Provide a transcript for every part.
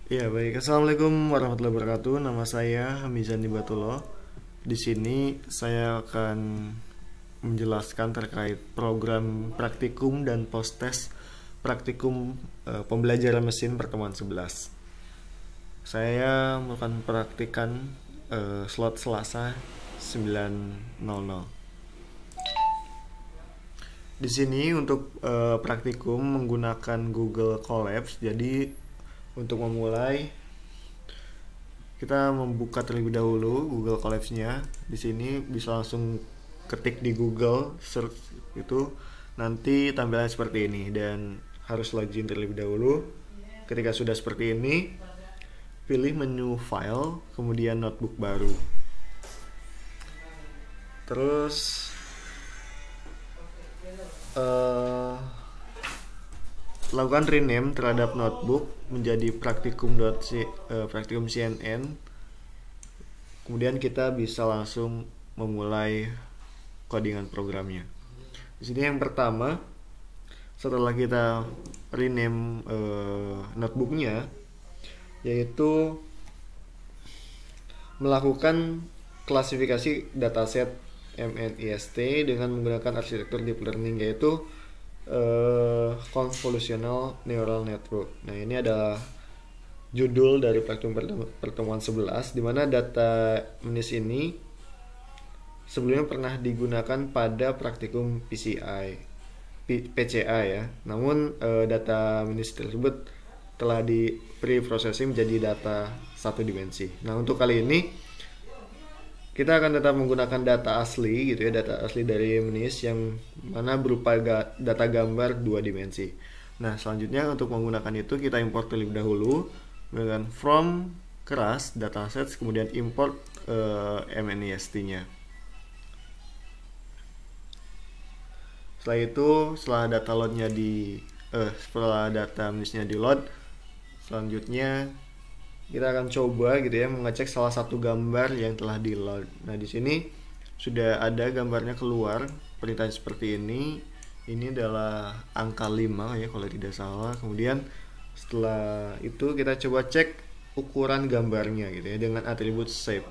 Ya baik, assalamualaikum warahmatullahi wabarakatuh. Nama saya Hamizani Batulo. Di sini saya akan menjelaskan terkait program praktikum dan post-test praktikum pembelajaran mesin pertemuan 11. Saya melakukan praktikan slot Selasa 9.00. Di sini untuk praktikum menggunakan Google Colabs. Jadi untuk memulai kita membuka terlebih dahulu Google Colabs-nya. Di sini bisa langsung ketik di Google search itu, nanti tampilannya seperti ini dan harus login terlebih dahulu. Ketika sudah seperti ini, pilih menu file, kemudian notebook baru. Terus eh, lakukan rename terhadap notebook menjadi praktikum CNN. Kemudian kita bisa langsung memulai codingan programnya. Di sini yang pertama, setelah kita rename notebooknya, yaitu melakukan klasifikasi dataset MNIST dengan menggunakan arsitektur deep learning, yaitu convolutional neural network. Nah, ini adalah judul dari pertemuan 11, di mana data menis ini sebelumnya pernah digunakan pada praktikum PCA ya. Namun data menis tersebut telah di pre-processing menjadi data satu dimensi. Nah, untuk kali ini kita akan tetap menggunakan data asli gitu ya, data asli dari menis yang mana berupa data gambar dua dimensi. Nah, selanjutnya untuk menggunakan itu kita import terlebih dahulu dengan from keras datasets, kemudian import MNIST-nya. Setelah itu, setelah data menisnya di load, selanjutnya kita akan coba gitu ya mengecek salah satu gambar yang telah di load. Nah, di sini sudah ada gambarnya keluar, perintah seperti ini. Ini adalah angka 5 ya kalau tidak salah. Kemudian setelah itu kita coba cek ukuran gambarnya gitu ya dengan atribut shape.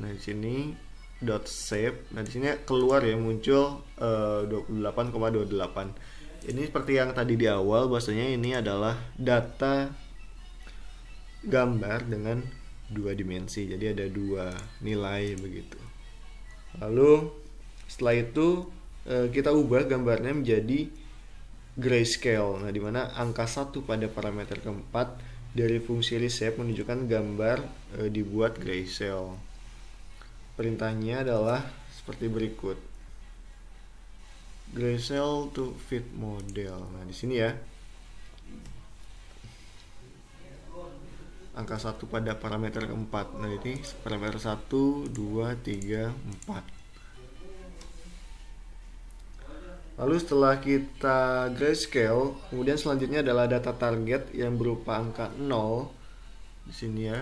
Nah, di sini dot shape. Nah, di sini keluar ya muncul 28,28. Ini seperti yang tadi di awal, bahwasanya ini adalah data gambar dengan dua dimensi, jadi ada dua nilai begitu. Lalu setelah itu kita ubah gambarnya menjadi grayscale. Nah, dimana angka 1 pada parameter keempat dari fungsi reshape menunjukkan gambar dibuat grayscale. Perintahnya adalah seperti berikut: grayscale to fit model. Nah, di sini ya, angka 1 pada parameter keempat. Nah, ini parameter 1, 2, 3, 4. Lalu setelah kita grayscale, kemudian selanjutnya adalah data target yang berupa angka 0 di sini ya.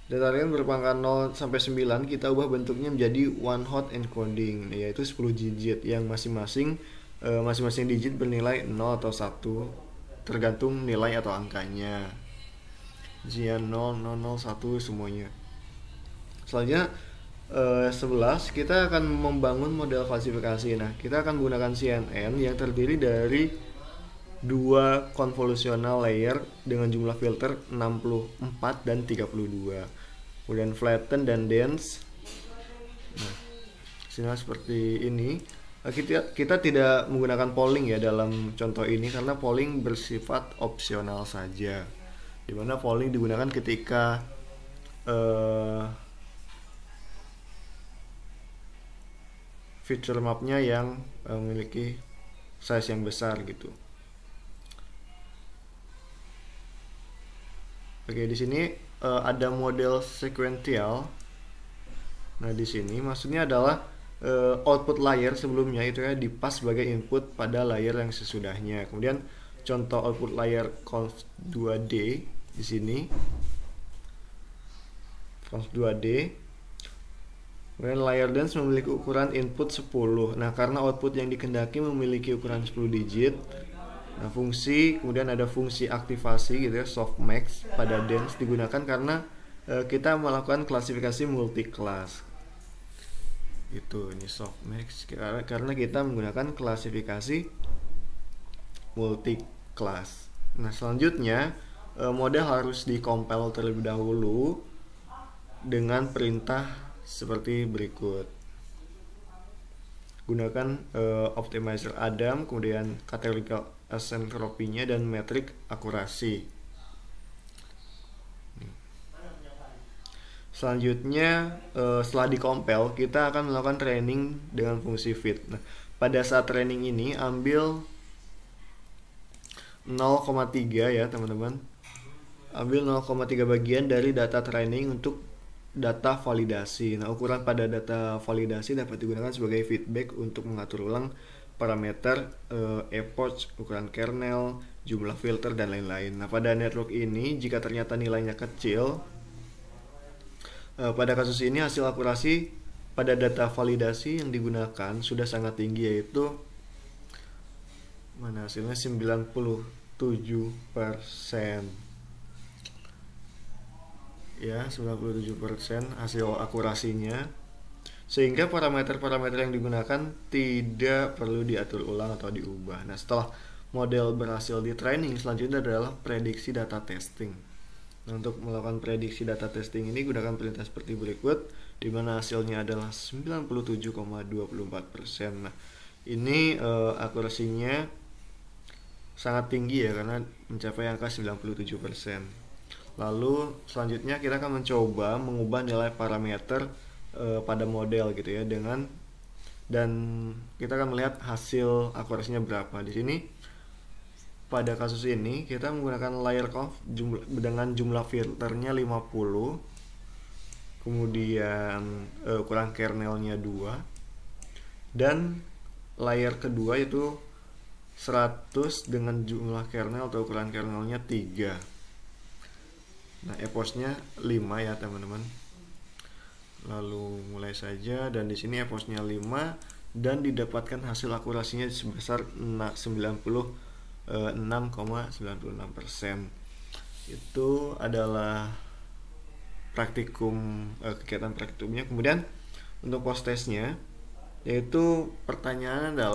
Data target berupa angka 0 sampai 9 kita ubah bentuknya menjadi one hot encoding, yaitu 10 digit yang masing-masing digit bernilai 0 atau 1 tergantung nilai atau angkanya. Jadi 0, 0, 0, 1 semuanya. Selanjutnya 11 kita akan membangun model klasifikasi. Nah, kita akan menggunakan CNN yang terdiri dari dua convolutional layer dengan jumlah filter 64 dan 32. Kemudian flatten dan dense. Nah, sini seperti ini. Kita tidak menggunakan polling ya dalam contoh ini, karena polling bersifat opsional saja, dimana polling digunakan ketika feature mapnya yang memiliki size yang besar gitu. Oke, di sini ada model sequential. Nah, di sini maksudnya adalah output layer sebelumnya itu ya dipas sebagai input pada layer yang sesudahnya. Kemudian contoh output layer conv 2D di sini, conv 2D. Kemudian layer dense memiliki ukuran input 10. Nah, karena output yang dikendaki memiliki ukuran 10 digit, Nah, fungsi kemudian ada fungsi aktivasi gitu ya, softmax pada dance digunakan karena kita melakukan klasifikasi multi class. Itu ini softmax karena kita menggunakan klasifikasi multi class. Nah, selanjutnya model harus dikompil terlebih dahulu dengan perintah seperti berikut. Gunakan optimizer Adam, kemudian categorical asentropinya dan metrik akurasi. Selanjutnya setelah dikompil kita akan melakukan training dengan fungsi fit. Nah, pada saat training ini ambil 0,3 ya teman-teman. Ambil 0,3 bagian dari data training untuk data validasi. Nah, ukuran pada data validasi dapat digunakan sebagai feedback untuk mengatur ulang parameter epoch, ukuran kernel, jumlah filter dan lain-lain. Nah, pada network ini jika ternyata nilainya kecil, pada kasus ini hasil akurasi pada data validasi yang digunakan sudah sangat tinggi, yaitu mana hasilnya 97%. Ya, 97% hasil akurasinya, sehingga parameter-parameter yang digunakan tidak perlu diatur ulang atau diubah. Nah, setelah model berhasil di training, selanjutnya adalah prediksi data testing. Nah, untuk melakukan prediksi data testing ini gunakan perintah seperti berikut, di mana hasilnya adalah 97,24%. Nah, ini akurasinya sangat tinggi ya, karena mencapai angka 97%. Lalu selanjutnya kita akan mencoba mengubah nilai parameter pada model gitu ya, dan kita akan melihat hasil akurasinya berapa. Di sini pada kasus ini kita menggunakan layer conf dengan jumlah filternya 50, kemudian ukuran kernelnya 2, dan layer kedua itu 100 dengan jumlah kernel atau ukuran kernelnya 3. Nah, epochnya 5 ya teman-teman. Lalu mulai saja, dan di sini epochnya 5 dan didapatkan hasil akurasinya sebesar 96,96%. Itu adalah praktikum, kegiatan praktikumnya. Kemudian untuk post testnya, yaitu pertanyaannya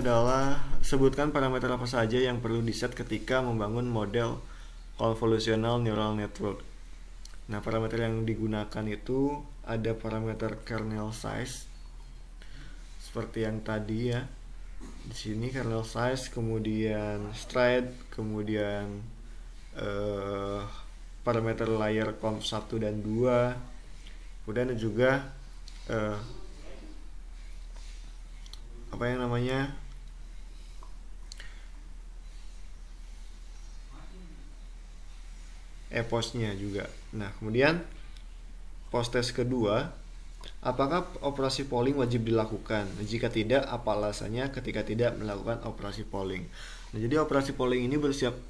adalah sebutkan parameter apa saja yang perlu diset ketika membangun model convolutional neural network. Nah, parameter yang digunakan itu ada parameter kernel size seperti yang tadi ya. Di sini kernel size, kemudian stride, kemudian parameter layer conf 1 dan 2. Kemudian juga epochnya juga. Nah, kemudian post test kedua, apakah operasi polling wajib dilakukan? Jika tidak, apa alasannya ketika tidak melakukan operasi polling? Nah, jadi operasi polling ini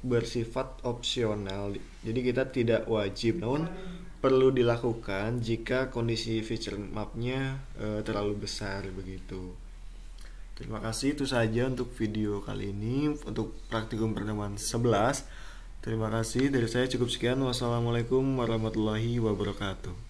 bersifat opsional. Jadi kita tidak wajib, namun perlu dilakukan jika kondisi feature mapnya terlalu besar begitu. Terima kasih, itu saja untuk video kali ini untuk praktikum pertemuan 11. Terima kasih, dari saya cukup sekian. Wassalamualaikum warahmatullahi wabarakatuh.